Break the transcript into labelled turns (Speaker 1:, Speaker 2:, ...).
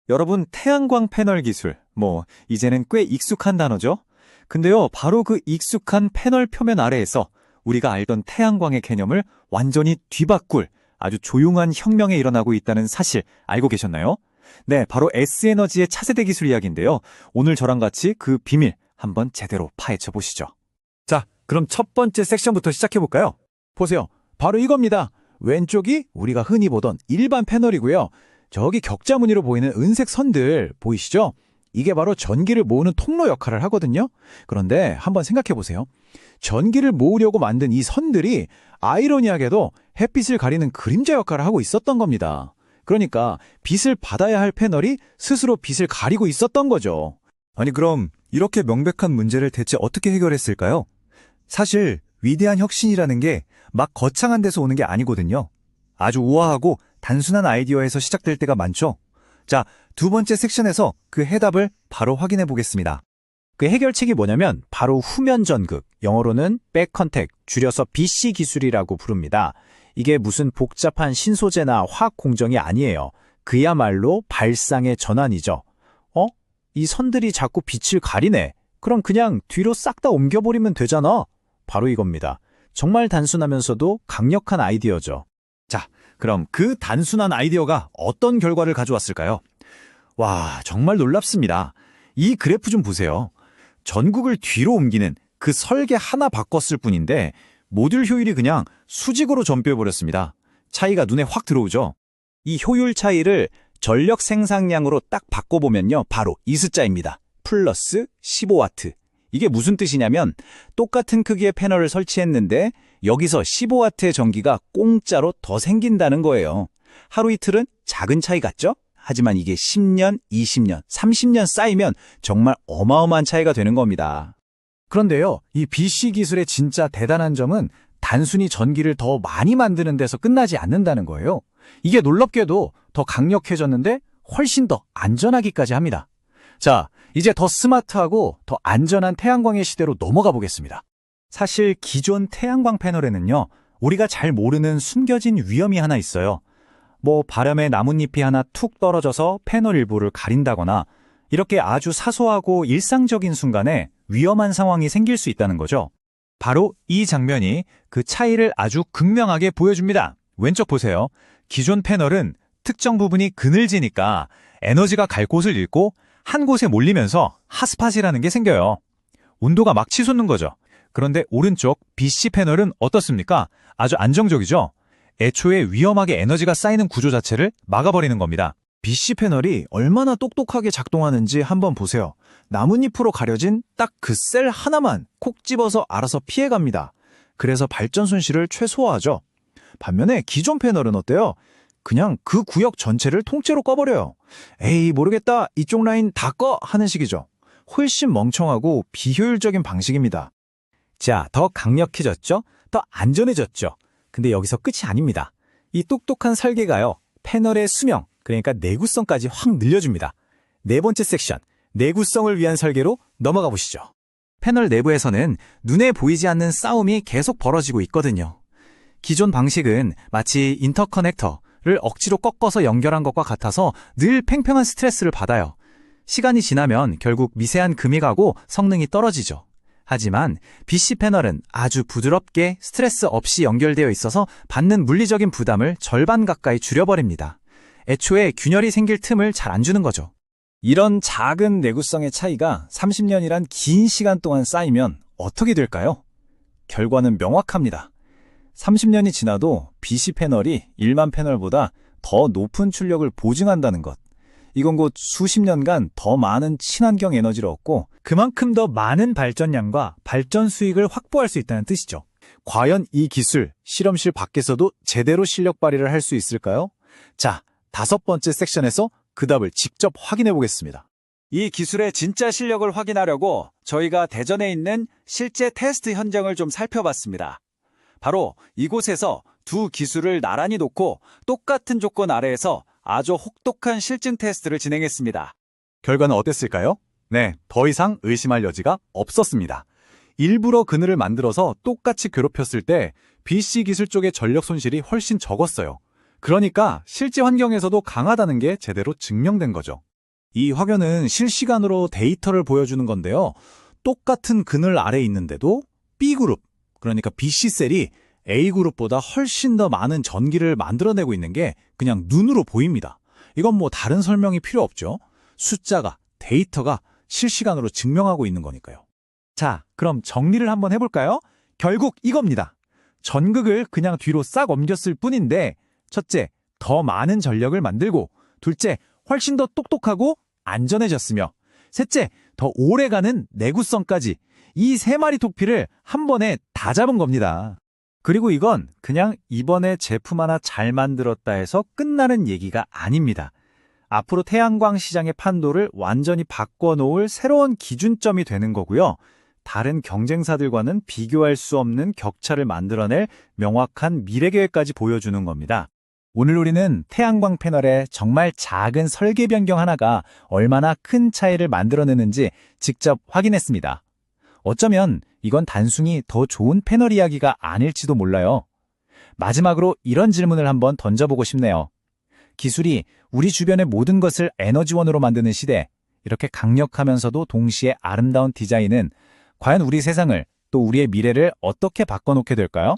Speaker 1: 여러분, 태양광 패널 기술, 이제는 꽤 익숙한 단어죠? 근데요, 바로 그 익숙한 패널 표면 아래에서 우리가 알던 태양광의 개념을 완전히 뒤바꿀 아주 조용한 혁명이 일어나고 있다는 사실 알고 계셨나요? 네, 바로 S에너지의 차세대 기술 이야기인데요. 오늘 저랑 같이 그 비밀 한번 제대로 파헤쳐 보시죠.
Speaker 2: 자, 그럼 첫 번째 섹션부터 시작해볼까요? 보세요. 바로 이겁니다. 왼쪽이 우리가 흔히 보던 일반 패널이고요. 저기 격자 무늬로 보이는 은색 선들 보이시죠? 이게 바로 전기를 모으는 통로 역할을 하거든요. 그런데 한번 생각해보세요. 전기를 모으려고 만든 이 선들이 아이러니하게도 햇빛을 가리는 그림자 역할을 하고 있었던 겁니다. 그러니까 빛을 받아야 할 패널이 스스로 빛을 가리고 있었던 거죠.
Speaker 3: 아니 그럼 이렇게 명백한 문제를 대체 어떻게 해결했을까요? 사실 위대한 혁신이라는 게 막 거창한 데서 오는 게 아니거든요. 아주 우아하고 단순한 아이디어에서 시작될 때가 많죠. 자, 두 번째 섹션에서 그 해답을 바로 확인해 보겠습니다.
Speaker 2: 그 해결책이 뭐냐면 바로 후면 전극, 영어로는 백컨택, 줄여서 BC 기술이라고 부릅니다. 이게 무슨 복잡한 신소재나 화학 공정이 아니에요. 그야말로 발상의 전환이죠. 이 선들이 자꾸 빛을 가리네. 그럼 그냥 뒤로 싹 다 옮겨버리면 되잖아. 바로 이겁니다. 정말 단순하면서도 강력한 아이디어죠.
Speaker 3: 자, 그럼 그 단순한 아이디어가 어떤 결과를 가져왔을까요? 와, 정말 놀랍습니다. 이 그래프 좀 보세요. 전극을 뒤로 옮기는 그 설계 하나 바꿨을 뿐인데 모듈 효율이 그냥 수직으로 전뼈해버렸습니다. 차이가 눈에 확 들어오죠?
Speaker 2: 이 효율 차이를 전력 생산량으로 딱 바꿔보면요. 바로 이 숫자입니다. 플러스 15와트. 이게 무슨 뜻이냐면 똑같은 크기의 패널을 설치했는데 여기서 15와트의 전기가 공짜로 더 생긴다는 거예요. 하루 이틀은 작은 차이 같죠? 하지만 이게 10년, 20년, 30년 쌓이면 정말 어마어마한 차이가 되는 겁니다. 그런데요, 이 BC 기술의 진짜 대단한 점은 단순히 전기를 더 많이 만드는 데서 끝나지 않는다는 거예요. 이게 놀랍게도 더 강력해졌는데 훨씬 더 안전하기까지 합니다. 자, 이제 더 스마트하고 더 안전한 태양광의 시대로 넘어가 보겠습니다.
Speaker 1: 사실 기존 태양광 패널에는요, 우리가 잘 모르는 숨겨진 위험이 하나 있어요. 바람에 나뭇잎이 하나 툭 떨어져서 패널 일부를 가린다거나 이렇게 아주 사소하고 일상적인 순간에 위험한 상황이 생길 수 있다는 거죠. 바로 이 장면이 그 차이를 아주 극명하게 보여줍니다. 왼쪽 보세요. 기존 패널은 특정 부분이 그늘지니까 에너지가 갈 곳을 잃고 한 곳에 몰리면서 핫스팟이라는 게 생겨요. 온도가 막 치솟는 거죠. 그런데 오른쪽 BC 패널은 어떻습니까? 아주 안정적이죠? 애초에 위험하게 에너지가 쌓이는 구조 자체를 막아버리는 겁니다.
Speaker 2: BC 패널이 얼마나 똑똑하게 작동하는지 한번 보세요. 나뭇잎으로 가려진 딱 그 셀 하나만 콕 집어서 알아서 피해갑니다. 그래서 발전 손실을 최소화하죠. 반면에 기존 패널은 어때요? 그냥 그 구역 전체를 통째로 꺼버려요. 에이 모르겠다, 이쪽 라인 다 꺼 하는 식이죠. 훨씬 멍청하고 비효율적인 방식입니다. 자, 더 강력해졌죠? 더 안전해졌죠? 근데 여기서 끝이 아닙니다. 이 똑똑한 설계가요, 패널의 수명, 그러니까 내구성까지 확 늘려줍니다. 네 번째 섹션, 내구성을 위한 설계로 넘어가 보시죠.
Speaker 1: 패널 내부에서는 눈에 보이지 않는 싸움이 계속 벌어지고 있거든요. 기존 방식은 마치 인터커넥터를 억지로 꺾어서 연결한 것과 같아서 늘 팽팽한 스트레스를 받아요. 시간이 지나면 결국 미세한 금이 가고 성능이 떨어지죠. 하지만 BC 패널은 아주 부드럽게 스트레스 없이 연결되어 있어서 받는 물리적인 부담을 절반 가까이 줄여버립니다. 애초에 균열이 생길 틈을 잘 안 주는 거죠.
Speaker 2: 이런 작은 내구성의 차이가 30년이란 긴 시간 동안 쌓이면 어떻게 될까요? 결과는 명확합니다. 30년이 지나도 BC 패널이 일반 패널보다 더 높은 출력을 보증한다는 것. 이건 곧 수십 년간 더 많은 친환경 에너지를 얻고 그만큼 더 많은 발전량과 발전 수익을 확보할 수 있다는 뜻이죠. 과연 이 기술, 실험실 밖에서도 제대로 실력 발휘를 할 수 있을까요? 자, 다섯 번째 섹션에서 그 답을 직접 확인해 보겠습니다. 이 기술의 진짜 실력을 확인하려고 저희가 대전에 있는 실제 테스트 현장을 좀 살펴봤습니다. 바로 이곳에서 두 기술을 나란히 놓고 똑같은 조건 아래에서 아주 혹독한 실증 테스트를 진행했습니다.
Speaker 3: 결과는 어땠을까요? 네, 더 이상 의심할 여지가 없었습니다. 일부러 그늘을 만들어서 똑같이 괴롭혔을 때 BC 기술 쪽의 전력 손실이 훨씬 적었어요. 그러니까 실제 환경에서도 강하다는 게 제대로 증명된 거죠.
Speaker 1: 이 화면은 실시간으로 데이터를 보여주는 건데요. 똑같은 그늘 아래에 있는데도 B그룹, 그러니까 BC셀이 A그룹보다 훨씬 더 많은 전기를 만들어내고 있는 게 그냥 눈으로 보입니다. 이건 뭐 다른 설명이 필요 없죠. 숫자가, 데이터가 실시간으로 증명하고 있는 거니까요.
Speaker 3: 자, 그럼 정리를 한번 해볼까요? 결국 이겁니다. 전극을 그냥 뒤로 싹 옮겼을 뿐인데, 첫째, 더 많은 전력을 만들고, 둘째, 훨씬 더 똑똑하고 안전해졌으며, 셋째, 더 오래가는 내구성까지 이 세 마리 토끼를 한 번에 다 잡은 겁니다.
Speaker 1: 그리고 이건 그냥 이번에 제품 하나 잘 만들었다 해서 끝나는 얘기가 아닙니다. 앞으로 태양광 시장의 판도를 완전히 바꿔놓을 새로운 기준점이 되는 거고요. 다른 경쟁사들과는 비교할 수 없는 격차를 만들어낼 명확한 미래 계획까지 보여주는 겁니다. 오늘 우리는 태양광 패널의 정말 작은 설계 변경 하나가 얼마나 큰 차이를 만들어내는지 직접 확인했습니다. 어쩌면 이건 단순히 더 좋은 패널 이야기가 아닐지도 몰라요. 마지막으로 이런 질문을 한번 던져보고 싶네요. 기술이 우리 주변의 모든 것을 에너지원으로 만드는 시대, 이렇게 강력하면서도 동시에 아름다운 디자인은 과연 우리 세상을 또 우리의 미래를 어떻게 바꿔놓게 될까요?